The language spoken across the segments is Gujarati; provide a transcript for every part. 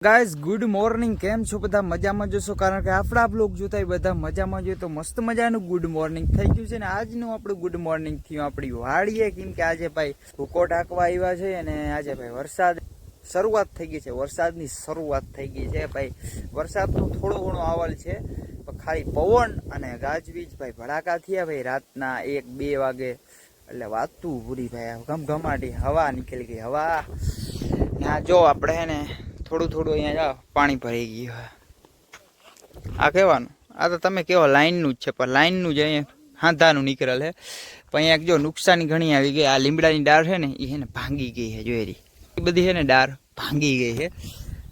ગાઈઝ ગુડ મોર્નિંગ, કેમ છો બધા? મજામાં જશો, કારણ કે આપણા બ્લોગ જોતા બધા મજામાં જોઈએ તો મસ્ત મજાનું ગુડ મોર્નિંગ થઈ ગયું છે. ને આજનું આપણું ગુડ મોર્નિંગ થયું આપણી વાડીએ, કેમ કે આજે ભાઈ ભૂકો ઢાંકવા આવ્યા છે અને આજે ભાઈ વરસાદ શરૂઆત થઈ ગઈ છે. વરસાદની શરૂઆત થઈ ગઈ છે ભાઈ. વરસાદનો થોડો ઘણો આવલ છે, ખાલી પવન અને ગાજવીજ ભાઈ ભડાકા થયા ભાઈ રાતના 1-2 વાગે, એટલે વાતું પૂરી ભાઈ. ઘમઘમાટી હવા નીકળી ગઈ. હવા ના જો આપણે હે ને થોડું અહીંયા પાણી ભરાઈ ગયું. આ કહેવાનું, આ તો તમે કેવો લાઈનનું જ છે, પણ લાઈનનું જ અહીંયા હાંધાનું નીકળેલ છે. પણ અહીંયા જો નુકસાની ઘણી આવી ગઈ. આ લીમડાની ડાળ છે ને એ છે ને ભાંગી ગઈ છે, જોઈ રહી એ બધી છે ને ડાળ ભાંગી ગઈ છે.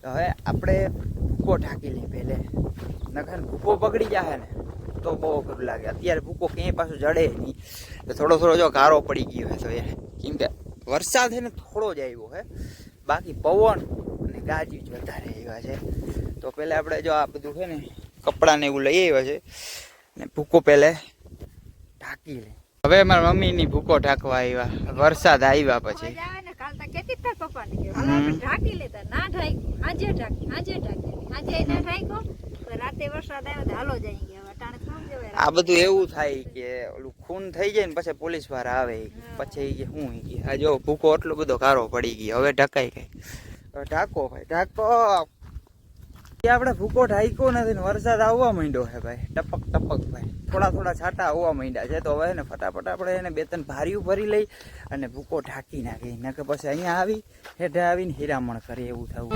તો હવે આપણે ભૂકો ઢાંકી લઈએ પહેલે, નખર ભૂકો બગડી જાય ને તો બહુ અઘરું લાગે. અત્યારે ભૂકો ક્યાંય પાછું જડે નહીં, તો થોડો જો ગારો પડી ગયો છે. તો યાર કેમ કે વરસાદ છે ને થોડો જ આવ્યો છે, બાકી પવન અને ગાજી જ વધારે આવ્યા છે. તો પહેલાં આપણે જો આ બધું છે ને કપડાને એવું લઈ આવ્યા છે ને ભૂકો પહેલે ઢાંકી લે. હવે મારા મમ્મીની ભૂકો ઢાંકવા આવ્યા, વરસાદ આવ્યા પછી. આ બધું એવું થાય કે ઓલું ખૂન થઈ જાય ને પછી પોલીસ વાળા આવે, પછી કે શું આ જો ભૂકો એટલો બધો કારો પડી ગયો, હવે ઢકાઈ ગઈ. ઢાંકો ભાઈ ઢાંકો. આપણે ભૂકો ઢાંક્યો નથી ને વરસાદ આવવા માંડ્યો છે ભાઈ, ટપક ટપક ભાઈ. થોડા છાંટા આવવા માંડ્યા છે. તો હવે ને ફટાફટ આપણે એને 2-3 ભારીઓ ભરી લઈ અને ભૂકો ઢાંકી નાખી. નકે પછી અહીંયા આવી હેઠે આવીને હીરામણ કરે એવું થવું.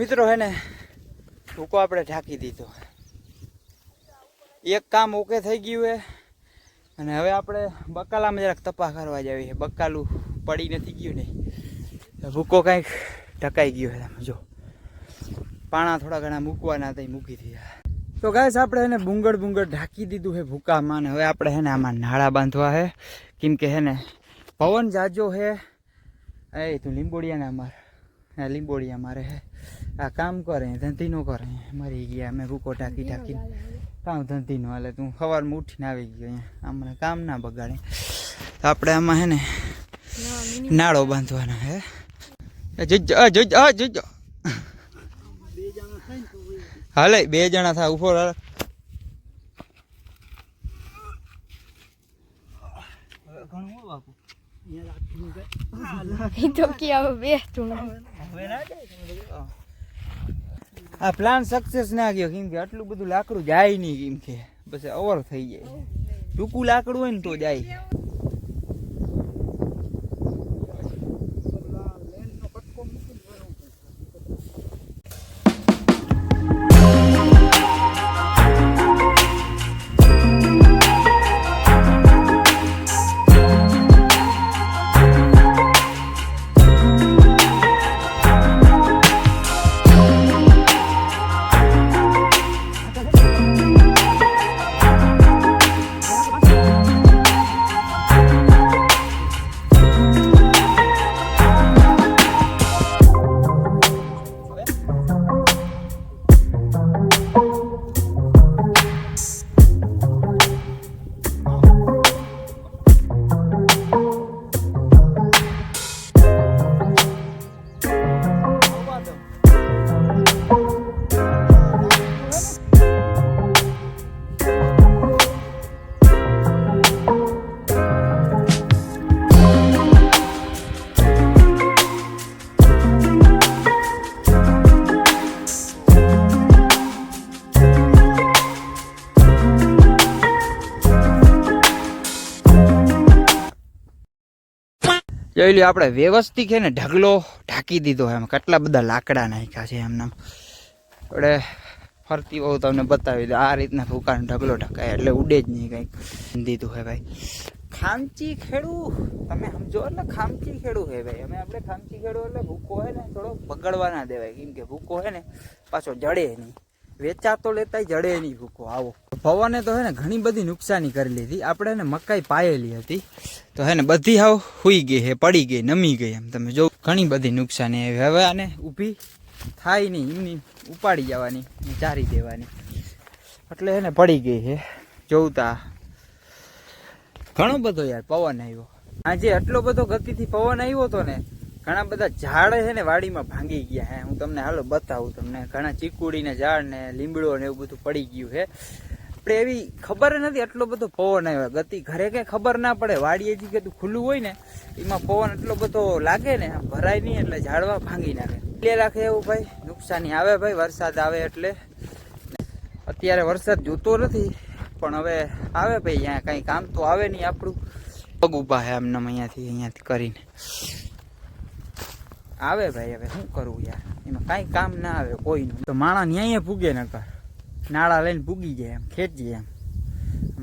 મિત્રો હે ને ભૂકો આપણે ઢાંકી દીધો. એક કામ ઓકે થઈ ગયું હે. અને હવે આપણે બકાલામાં જરાક તપા કરવા જાવી છે. બકાલું પડી નથી ગયું ને, ભૂકો કાંઈક ઢકાઈ ગયો છે. તમે જો પાણા થોડા ઘણા મૂકવાના હતા, મૂકી દીધા. તો ગાઈસ આપણે એને બુંગળ ઢાંકી દીધું છે ભૂકામાં. ને હવે આપણે હે ને આમાં નાળા બાંધવા છે, કેમ કે હે ને પવન જાજો છે. એ તું લીંબોડિયાને અમારે લીંબોડિયા મારે હે આ કામ કરે, ધંધી નો કરે. મરી ગયા અમે ભૂકો ઢાંકીને. કામ ધંધી નો હાલે. તું સવારમાં ઉઠીને આવી ગયો અહીંયા, આમને કામ ના બગાડે. તો આપણે આમાં હે ને નાળો બાંધવાનો હે. જોજો હાલે 2 જણા થાય ઉપર. આ પ્લાન સક્સેસ ના ગયો, કેમ કે આટલું બધું લાકડું જાય નહીં, કેમ કે પછી ઓવર થઈ જાય. ટૂંકું લાકડું હોય ને તો જાય. જોઈ લ્યો આપણે વ્યવસ્થિત છે ને ઢગલો ઢાંકી દીધો એમ કેટલા બધા લાકડા નાખ્યા છે એમના આપણે ફરતી હોઉં તમને બતાવી દો આ રીતના ભૂકાનો ઢગલો ઢકાય એટલે ઉડે જ નહીં કંઈક દીધું હે ભાઈ ખામચી ખેડું તમે સમજો એટલે ખામચી ખેડું હે ભાઈ અમે આપણે ખામચી ખેડું એટલે ભૂકો હે ને થોડો બગડવા ના દેવાય કેમ કે ભૂકો હે ને પાછો જડે નહીં વેચાતો લેતા જડે નહીં ભૂકો આવો પવને તો હે ને ઘણી બધી નુકસાની કરી લીધી આપણે ને મકાઈ પાયેલી હતી તો હે ને બધી હાવ હુઈ ગઈ હે પડી ગઈ નમી ગઈ એમ તમે જો ઘણી બધી નુકસાની આવી હવે આને ઊભી થાય નહીં એમની ઉપાડી જવાની ચારી દેવાની એટલે હે ને પડી ગઈ છે જોતા ઘણો બધો યાર પવન આવ્યો આજે આટલો બધો ગતિથી પવન આવ્યો હતો ને ઘણા બધા ઝાડ છે ને વાડીમાં ભાંગી ગયા હે હું તમને હાલો બતાવું તમને ઘણા ચીકુડીના ઝાડ ને લીમડો ને એવું બધું પડી ગયું છે આપણે એવી ખબર નથી આટલો બધો પવન આવ્યો ગતિ ઘરે કઈ ખબર ના પડે વાડીએ જે કીધું ખુલ્લું હોય ને એમાં પવન એટલો બધો લાગે ને ભરાય નહીં એટલે ઝાડવા ભાંગી નાખે એટલે રાખે એવું ભાઈ નુકસાની આવે ભાઈ વરસાદ આવે એટલે અત્યારે વરસાદ જોતો નથી પણ હવે આવે ભાઈ અહીંયા કઈ કામ તો આવે નહીં આપણું પગ ઊભા હે આમને અહીંયાથી કરીને આવે ભાઈ હવે શું કરવું યાર એમાં કાંઈ કામ ના આવે કોઈનું તો માણા ન્યાય પૂગે નકર નાળા લઈને પૂગી જાય એમ ખેંચી એમ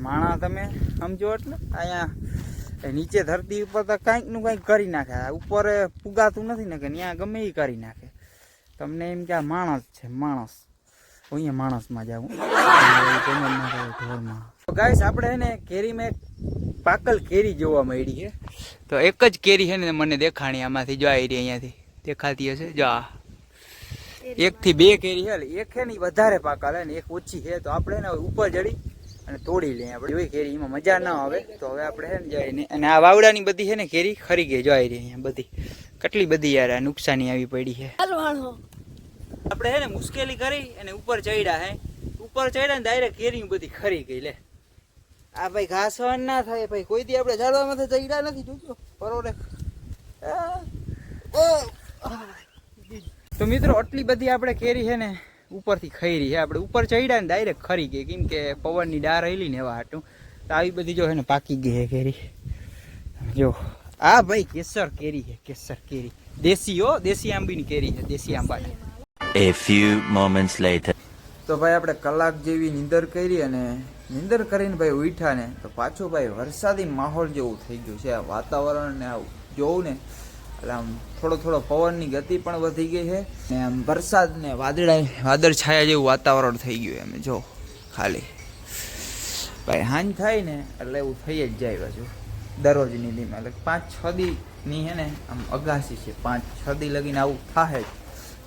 માણા તમે સમજો એટલે અહીંયા નીચે ધરતી ઉપર તો કાંઈક નું કાંઈક કરી નાખે ઉપર પૂગાતું નથી ને કે ત્યાં ગમે એ કરી નાખે તમને એમ કે આ માણસ છે માણસ અહીંયા માણસમાં જાઉં ઢોરમાં ગાઈસ આપણે હે ને કેરીમાં એક પાકલ કેરી જોવા મળી છે તો એક જ કેરી છે ને મને દેખાણી આમાંથી જો આવી રહી અહીંયાથી દેખાતી હશે જો આ 1 થી 2 કેરી છે એક છે ને વધારે પાકલ હે ને એક ઓછી છે તો આપણે ને ઉપર ચડી અને તોડી લઈએ આપણે જોઈ કેરી એમાં મજા ના આવે તો હવે આપણે છે ને જઈને અને આ વાવડાની બધી છે ને કેરી ખરી ગઈ જો આવી રહી અહીંયા બધી કેટલી બધી યાર આ નુકસાની આવી પડી છે આપણે છે ને મુશ્કેલી કરી અને ઉપર ચડ્યા હે ઉપર ચડ્યા ને ડાયરેક્ટ કેરી બધી ખરી ગઈ લે આ ભાઈ ઘાસવાન ના થાય ભાઈ કોઈ દી આપણે ઝાડવામાં ચડ્યા નથી જોજો બરોબર તો મિત્રો આટલી બધી આપણે કેરી છે ને ઉપરથી ખાઈ રહી છે આપણે ઉપર ચડ્યા ને ડાયરેક્ટ ખરી ગઈ કેમ કે પવનની ડાર હેલી ને એવા હાટું તો આવી બધી જો છે ને પાકી ગઈ છે કેરી જો આ ભાઈ કેસર કેરી છે કેસર કેરી દેશી આંબીની કેરી છે દેશી આંબાની A few moments later. તો ભાઈ આપણે કલાક જેવી નીંદર કરી અને નીંદર કરીને ભાઈ ઉઠ્યા ને તો પાછું ભાઈ વરસાદી માહોલ જેવું થઈ ગયું છે આ વાતાવરણ ને આવું જોવું ને એટલે આમ થોડો પવનની ગતિ પણ વધી ગઈ છે ને આમ વરસાદ ને વાદળ છાયા જેવું વાતાવરણ થઈ ગયું એમ જો ખાલી ભાઈ હાંજ થાય ને એટલે એવું થઈ જ જાય પાછું દરરોજની દીમાં એટલે 5-6 દીની હે ને આમ અગાસી છે 5-6 દી લગીને આવું થાય જ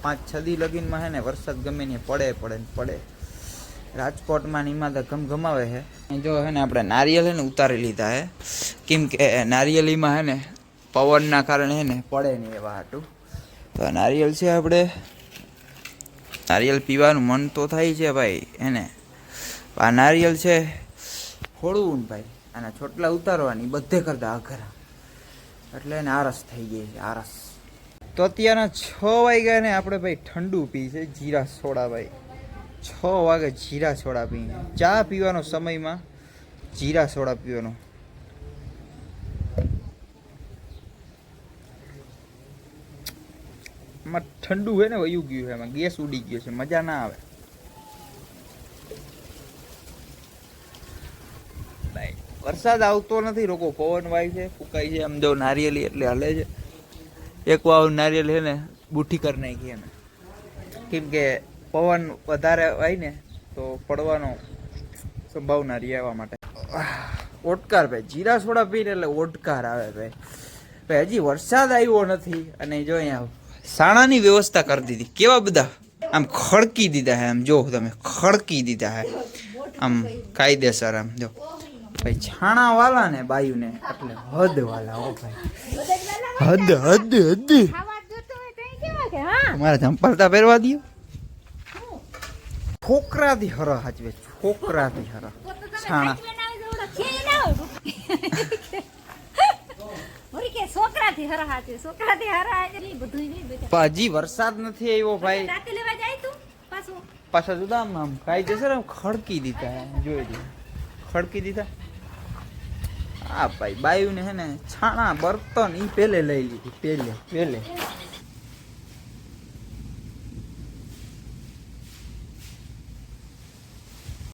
5-6 દી લગીનમાં હે ને વરસાદ ગમે ને પડે રાજકોટમાં ને એમાં તો ગમગમાવે છે જો હે ને આપણે નારિયેલ હે ને ઉતારી લીધા હે કેમ કે નારિયેલીમાં હે ને પવનના કારણે હે ને પડે નહીં એવા હાટું તો નારિયેલ છે આપણે નારિયેલ પીવાનું મન તો થાય છે ભાઈ હે ને આ નારિયેલ છે ફોડવું ને ભાઈ આના છોટલા ઉતારવાની બધે કરતા આઘરા એટલે એને આરસ થઈ ગઈ છે આરસ તો અત્યારના 6 વાગ્યા ને આપણે ભાઈ ઠંડુ પી છે જીરા સોડા ભાઈ 6 વાગે જીરા સોડા પીને ચા પીવાનો સમયમાં જીરા સોડા પીવાનો એમાં ઠંડુ હોય ને વયું ગયું છે એમાં ગેસ ઉડી ગયો છે મજા ના આવે વરસાદ આવતો નથી લોકો પવન વાય છે ફૂંકાય છે આમ જો નારિયેલી એટલે હલે છે એક વાવ નારિયેલ છે ને બુઠ્ઠી કરી નાખી એને કેમ કે પવન વધારે હોય ને તો પડવાનો સંભાવના રહી આવવા માટે ઓટકાર ભાઈ જીરા સોડા પીને એટલે ઓટકાર આવે ભાઈ હજી વરસાદ આવ્યો નથી અને જો અહીંયા સાણાની વ્યવસ્થા કરી દીધી કેવા બધા આમ ખડકી દીધા હે આમ જો તમે ખડકી દીધા હે આમ કાયદેસર આમ જો ભાઈ છાણા વાલા ને બાયુ ને એટલે હદ વાલા હો ભાઈ હદ મારા ચંપલતા પહેરવા દો છોકરાથી હર હાચવે છોકરાથી હર છાણા હજી વરસાદ નથી આવ્યો ભાઈ પાછા જુદા આમ કાયદેસર આમ ખડકી દીધા જોઈ ખડકી દીધા હા ભાઈ બાયુને હે ને છાણા બર્તન ઈ પેલે લઈ લીધી પેલે